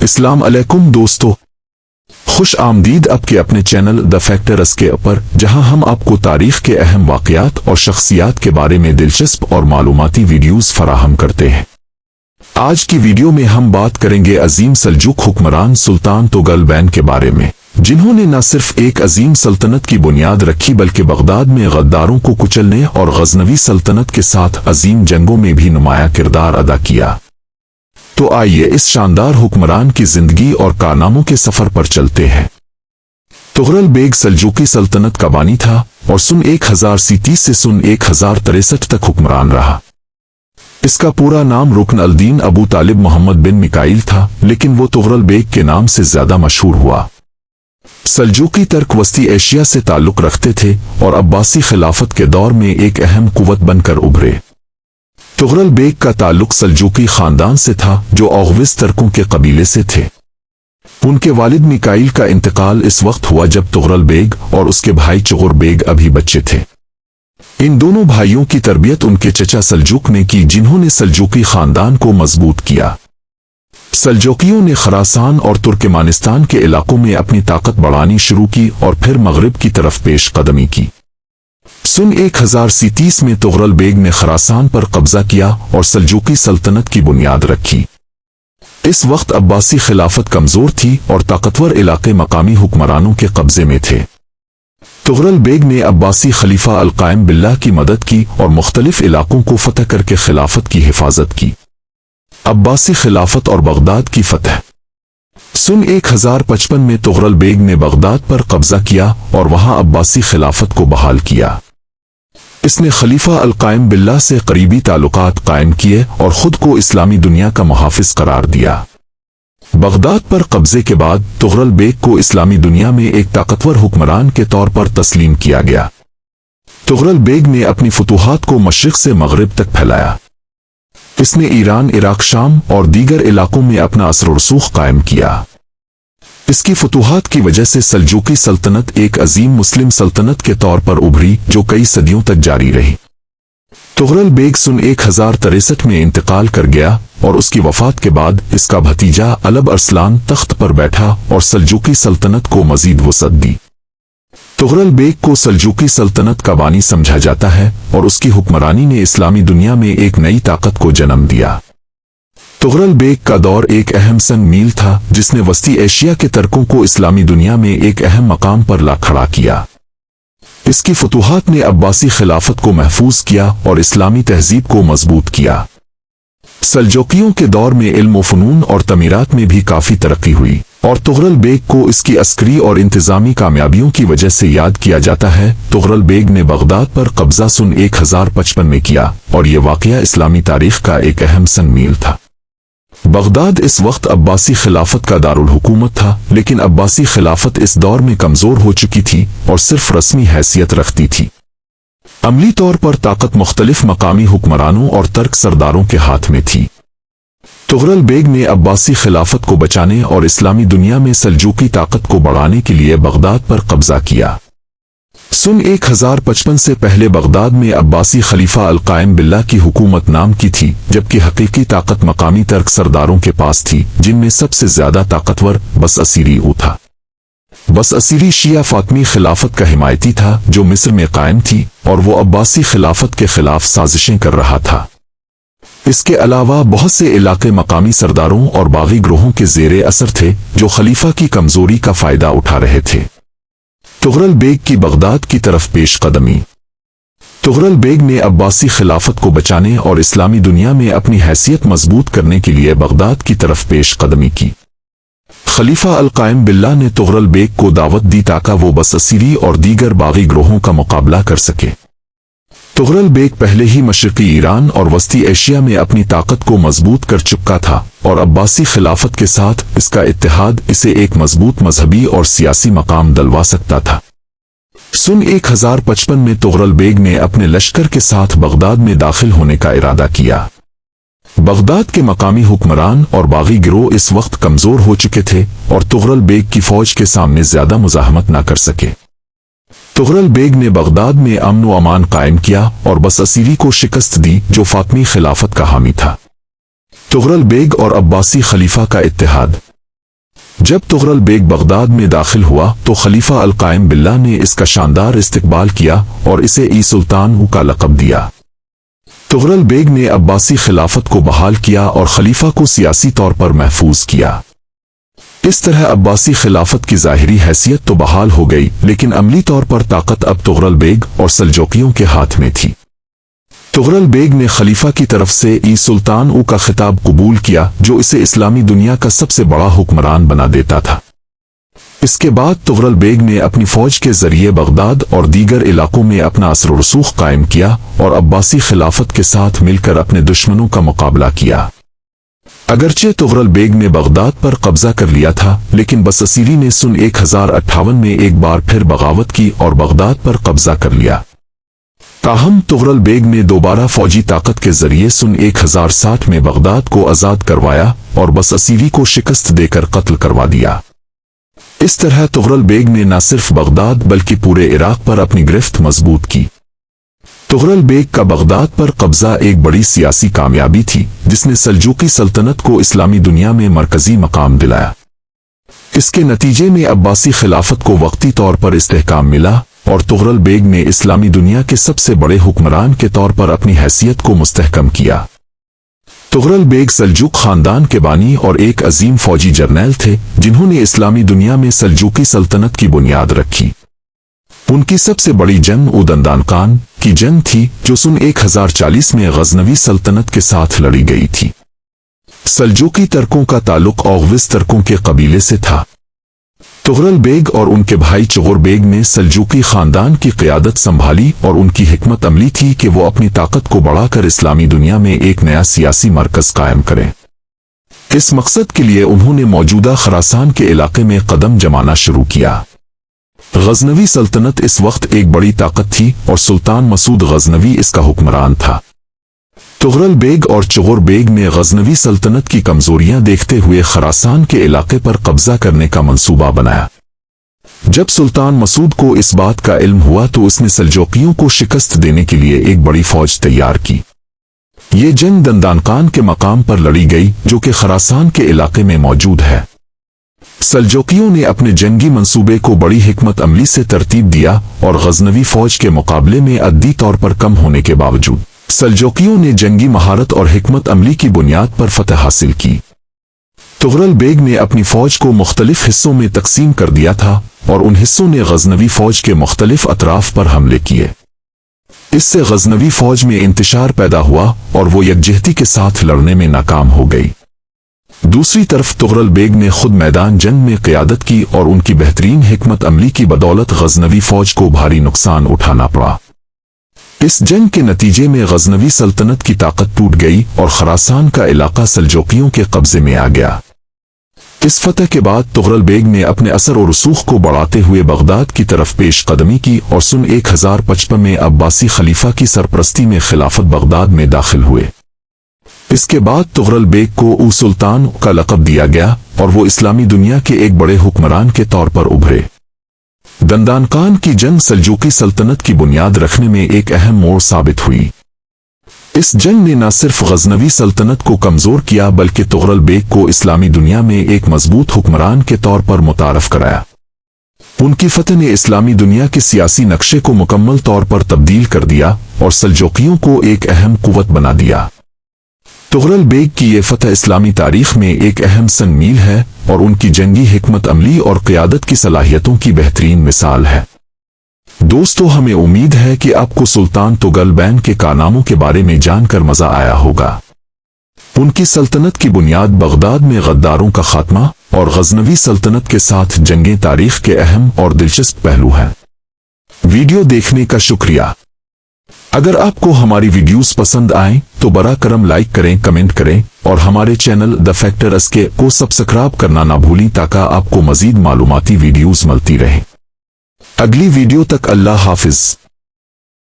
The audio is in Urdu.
السلام علیکم دوستو، خوش آمدید آپ کے اپنے چینل دا فیکٹرز کے اوپر، جہاں ہم آپ کو تاریخ کے اہم واقعات اور شخصیات کے بارے میں دلچسپ اور معلوماتی ویڈیوز فراہم کرتے ہیں۔ آج کی ویڈیو میں ہم بات کریں گے عظیم سلجوق حکمران سلطان تغرل بین کے بارے میں، جنہوں نے نہ صرف ایک عظیم سلطنت کی بنیاد رکھی بلکہ بغداد میں غداروں کو کچلنے اور غزنوی سلطنت کے ساتھ عظیم جنگوں میں بھی نمایاں کردار ادا کیا۔ تو آئیے اس شاندار حکمران کی زندگی اور کارناموں کے سفر پر چلتے ہیں۔ تغرل بیگ سلجوقی سلطنت کا بانی تھا اور سن 1030 سے سن 1063 تک حکمران رہا۔ اس کا پورا نام رکن الدین ابو طالب محمد بن میکائیل تھا، لیکن وہ تغرل بیگ کے نام سے زیادہ مشہور ہوا۔ سلجوقی ترک وسطی ایشیا سے تعلق رکھتے تھے اور عباسی خلافت کے دور میں ایک اہم قوت بن کر ابھرے۔ تغرل بیگ کا تعلق سلجوقی خاندان سے تھا جو اوغوز ترکوں کے قبیلے سے تھے۔ ان کے والد میکائیل کا انتقال اس وقت ہوا جب تغرل بیگ اور اس کے بھائی چغر بیگ ابھی بچے تھے۔ ان دونوں بھائیوں کی تربیت ان کے چچا سلجوق نے کی، جنہوں نے سلجوقی خاندان کو مضبوط کیا۔ سلجوقیوں نے خراسان اور ترکمانستان کے علاقوں میں اپنی طاقت بڑھانی شروع کی اور پھر مغرب کی طرف پیش قدمی کی۔ سن 1030 میں تغرل بیگ نے خراسان پر قبضہ کیا اور سلجوقی سلطنت کی بنیاد رکھی۔ اس وقت عباسی خلافت کمزور تھی اور طاقتور علاقے مقامی حکمرانوں کے قبضے میں تھے۔ تغرل بیگ نے عباسی خلیفہ القائم باللہ کی مدد کی اور مختلف علاقوں کو فتح کر کے خلافت کی حفاظت کی۔ عباسی خلافت اور بغداد کی فتح۔ سن 1055 میں تغرل بیگ نے بغداد پر قبضہ کیا اور وہاں عباسی خلافت کو بحال کیا۔ اس نے خلیفہ القائم باللہ سے قریبی تعلقات قائم کیے اور خود کو اسلامی دنیا کا محافظ قرار دیا۔ بغداد پر قبضے کے بعد تغرل بیگ کو اسلامی دنیا میں ایک طاقتور حکمران کے طور پر تسلیم کیا گیا۔ تغرل بیگ نے اپنی فتوحات کو مشرق سے مغرب تک پھیلایا۔ اس نے ایران، عراق، شام اور دیگر علاقوں میں اپنا اثر و رسوخ قائم کیا۔ اس کی فتوحات کی وجہ سے سلجوقی سلطنت ایک عظیم مسلم سلطنت کے طور پر ابھری جو کئی صدیوں تک جاری رہی۔ تغرل بیگ سن 1063 میں انتقال کر گیا اور اس کی وفات کے بعد اس کا بھتیجا الب ارسلان تخت پر بیٹھا اور سلجوقی سلطنت کو مزید وسعت دی۔ تغرل بیگ کو سلجوقی سلطنت کا بانی سمجھا جاتا ہے اور اس کی حکمرانی نے اسلامی دنیا میں ایک نئی طاقت کو جنم دیا۔ تغرل بیگ کا دور ایک اہم سنگ میل تھا جس نے وسطی ایشیا کے ترکوں کو اسلامی دنیا میں ایک اہم مقام پر لا کھڑا کیا۔ اس کی فتوحات نے عباسی خلافت کو محفوظ کیا اور اسلامی تہذیب کو مضبوط کیا۔ سلجوقیوں کے دور میں علم و فنون اور تعمیرات میں بھی کافی ترقی ہوئی اور تغرل بیگ کو اس کی عسکری اور انتظامی کامیابیوں کی وجہ سے یاد کیا جاتا ہے۔ تغرل بیگ نے بغداد پر قبضہ سن 1055 میں کیا اور یہ واقعہ اسلامی تاریخ کا ایک اہم سنگ میل تھا۔ بغداد اس وقت عباسی خلافت کا دارالحکومت تھا، لیکن عباسی خلافت اس دور میں کمزور ہو چکی تھی اور صرف رسمی حیثیت رکھتی تھی۔ عملی طور پر طاقت مختلف مقامی حکمرانوں اور ترک سرداروں کے ہاتھ میں تھی۔ تغرل بیگ نے عباسی خلافت کو بچانے اور اسلامی دنیا میں سلجوقی طاقت کو بڑھانے کے لیے بغداد پر قبضہ کیا۔ سن 1055 سے پہلے بغداد میں عباسی خلیفہ القائم باللہ کی حکومت نام کی تھی، جبکہ حقیقی طاقت مقامی ترک سرداروں کے پاس تھی، جن میں سب سے زیادہ طاقتور بس اسیری تھا۔ بس اسیری شیعہ فاطمی خلافت کا حمایتی تھا جو مصر میں قائم تھی اور وہ عباسی خلافت کے خلاف سازشیں کر رہا تھا۔ اس کے علاوہ بہت سے علاقے مقامی سرداروں اور باغی گروہوں کے زیر اثر تھے جو خلیفہ کی کمزوری کا فائدہ اٹھا رہے تھے۔ تغرل بیگ کی بغداد کی طرف پیش قدمی۔ تغرل بیگ نے عباسی خلافت کو بچانے اور اسلامی دنیا میں اپنی حیثیت مضبوط کرنے کے لیے بغداد کی طرف پیش قدمی کی۔ خلیفہ القائم باللہ نے تغرل بیگ کو دعوت دی تاکہ وہ بس اسیری اور دیگر باغی گروہوں کا مقابلہ کر سکے۔ تغرل بیگ پہلے ہی مشرقی ایران اور وسطی ایشیا میں اپنی طاقت کو مضبوط کر چکا تھا اور عباسی خلافت کے ساتھ اس کا اتحاد اسے ایک مضبوط مذہبی اور سیاسی مقام دلوا سکتا تھا۔ سن 1055 میں تغرل بیگ نے اپنے لشکر کے ساتھ بغداد میں داخل ہونے کا ارادہ کیا۔ بغداد کے مقامی حکمران اور باغی گروہ اس وقت کمزور ہو چکے تھے اور تغرل بیگ کی فوج کے سامنے زیادہ مزاحمت نہ کر سکے۔ تغرل بیگ نے بغداد میں امن و امان قائم کیا اور بس اسیری کو شکست دی جو فاطمی خلافت کا حامی تھا۔ تغرل بیگ اور عباسی خلیفہ کا اتحاد۔ جب تغرل بیگ بغداد میں داخل ہوا تو خلیفہ القائم باللہ نے اس کا شاندار استقبال کیا اور اسے ای سلطان کا لقب دیا۔ تغرل بیگ نے عباسی خلافت کو بحال کیا اور خلیفہ کو سیاسی طور پر محفوظ کیا۔ اس طرح عباسی خلافت کی ظاہری حیثیت تو بحال ہو گئی، لیکن عملی طور پر طاقت اب تغرل بیگ اور سلجوقیوں کے ہاتھ میں تھی۔ تغرل بیگ نے خلیفہ کی طرف سے ای سلطان کا خطاب قبول کیا، جو اسے اسلامی دنیا کا سب سے بڑا حکمران بنا دیتا تھا۔ اس کے بعد تغرل بیگ نے اپنی فوج کے ذریعے بغداد اور دیگر علاقوں میں اپنا اثر و رسوخ قائم کیا اور عباسی خلافت کے ساتھ مل کر اپنے دشمنوں کا مقابلہ کیا۔ اگرچہ تغرل بیگ نے بغداد پر قبضہ کر لیا تھا، لیکن بساسیری نے سن 1058 میں ایک بار پھر بغاوت کی اور بغداد پر قبضہ کر لیا۔ تاہم تغرل بیگ نے دوبارہ فوجی طاقت کے ذریعے سن 1060 میں بغداد کو آزاد کروایا اور بساسیری کو شکست دے کر قتل کروا دیا۔ اس طرح تغرل بیگ نے نہ صرف بغداد بلکہ پورے عراق پر اپنی گرفت مضبوط کی۔ تغرل بیگ کا بغداد پر قبضہ ایک بڑی سیاسی کامیابی تھی، جس نے سلجوقی سلطنت کو اسلامی دنیا میں مرکزی مقام دلایا۔ اس کے نتیجے میں عباسی خلافت کو وقتی طور پر استحکام ملا اور تغرل بیگ نے اسلامی دنیا کے سب سے بڑے حکمران کے طور پر اپنی حیثیت کو مستحکم کیا۔ تغرل بیگ سلجوق خاندان کے بانی اور ایک عظیم فوجی جرنیل تھے، جنہوں نے اسلامی دنیا میں سلجوقی سلطنت کی بنیاد رکھی۔ ان کی سب سے بڑی جنگ دندانقان کی جنگ تھی، جو سن 1040 میں غزنوی سلطنت کے ساتھ لڑی گئی تھی۔ سلجوقی ترکوں کا تعلق اوغوز ترکوں کے قبیلے سے تھا۔ تغرل بیگ اور ان کے بھائی چغور بیگ نے سلجوقی خاندان کی قیادت سنبھالی اور ان کی حکمت عملی تھی کہ وہ اپنی طاقت کو بڑھا کر اسلامی دنیا میں ایک نیا سیاسی مرکز قائم کریں۔ اس مقصد کے لیے انہوں نے موجودہ خراسان کے علاقے میں قدم جمانا شروع کیا۔ غزنوی سلطنت اس وقت ایک بڑی طاقت تھی اور سلطان مسعود غزنوی اس کا حکمران تھا۔ تغرل بیگ اور چغور بیگ نے غزنوی سلطنت کی کمزوریاں دیکھتے ہوئے خراسان کے علاقے پر قبضہ کرنے کا منصوبہ بنایا۔ جب سلطان مسعود کو اس بات کا علم ہوا تو اس نے سلجوقیوں کو شکست دینے کے لیے ایک بڑی فوج تیار کی۔ یہ جنگ دندانقان کے مقام پر لڑی گئی، جو کہ خراسان کے علاقے میں موجود ہے۔ سلجوقیوں نے اپنے جنگی منصوبے کو بڑی حکمت عملی سے ترتیب دیا اور غزنوی فوج کے مقابلے میں عددی طور پر کم ہونے کے باوجود سلجوقیوں نے جنگی مہارت اور حکمت عملی کی بنیاد پر فتح حاصل کی۔ تغرل بیگ نے اپنی فوج کو مختلف حصوں میں تقسیم کر دیا تھا اور ان حصوں نے غزنوی فوج کے مختلف اطراف پر حملے کیے۔ اس سے غزنوی فوج میں انتشار پیدا ہوا اور وہ یکجہتی کے ساتھ لڑنے میں ناکام ہو گئی۔ دوسری طرف تغرل بیگ نے خود میدان جنگ میں قیادت کی اور ان کی بہترین حکمت عملی کی بدولت غزنوی فوج کو بھاری نقصان اٹھانا پڑا۔ اس جنگ کے نتیجے میں غزنوی سلطنت کی طاقت ٹوٹ گئی اور خراسان کا علاقہ سلجوقیوں کے قبضے میں آ گیا۔ اس فتح کے بعد تغرل بیگ نے اپنے اثر و رسوخ کو بڑھاتے ہوئے بغداد کی طرف پیش قدمی کی اور سن 1055 میں عباسی خلیفہ کی سرپرستی میں خلافت بغداد میں داخل ہوئے۔ اس کے بعد تغرل بیگ کو او سلطان کا لقب دیا گیا اور وہ اسلامی دنیا کے ایک بڑے حکمران کے طور پر ابھرے۔ دندانقان کی جنگ سلجوقی سلطنت کی بنیاد رکھنے میں ایک اہم موڑ ثابت ہوئی۔ اس جنگ نے نہ صرف غزنوی سلطنت کو کمزور کیا بلکہ تغرل بیگ کو اسلامی دنیا میں ایک مضبوط حکمران کے طور پر متعارف کرایا۔ ان کی فتح نے اسلامی دنیا کے سیاسی نقشے کو مکمل طور پر تبدیل کر دیا اور سلجوقیوں کو ایک اہم قوت بنا دیا۔ تغرل بیگ کی یہ فتح اسلامی تاریخ میں ایک اہم سن میل ہے اور ان کی جنگی حکمت عملی اور قیادت کی صلاحیتوں کی بہترین مثال ہے۔ دوستو، ہمیں امید ہے کہ آپ کو سلطان تغرل بیگ کے کارناموں کے بارے میں جان کر مزہ آیا ہوگا۔ ان کی سلطنت کی بنیاد بغداد میں غداروں کا خاتمہ اور غزنوی سلطنت کے ساتھ جنگیں تاریخ کے اہم اور دلچسپ پہلو ہیں۔ ویڈیو دیکھنے کا شکریہ۔ اگر آپ کو ہماری ویڈیوز پسند آئیں تو براہ کرم لائک کریں، کمنٹ کریں اور ہمارے چینل دا فیکٹر SK کو سبسکرائب کرنا نہ بھولیں تاکہ آپ کو مزید معلوماتی ویڈیوز ملتی رہیں۔ اگلی ویڈیو تک اللہ حافظ۔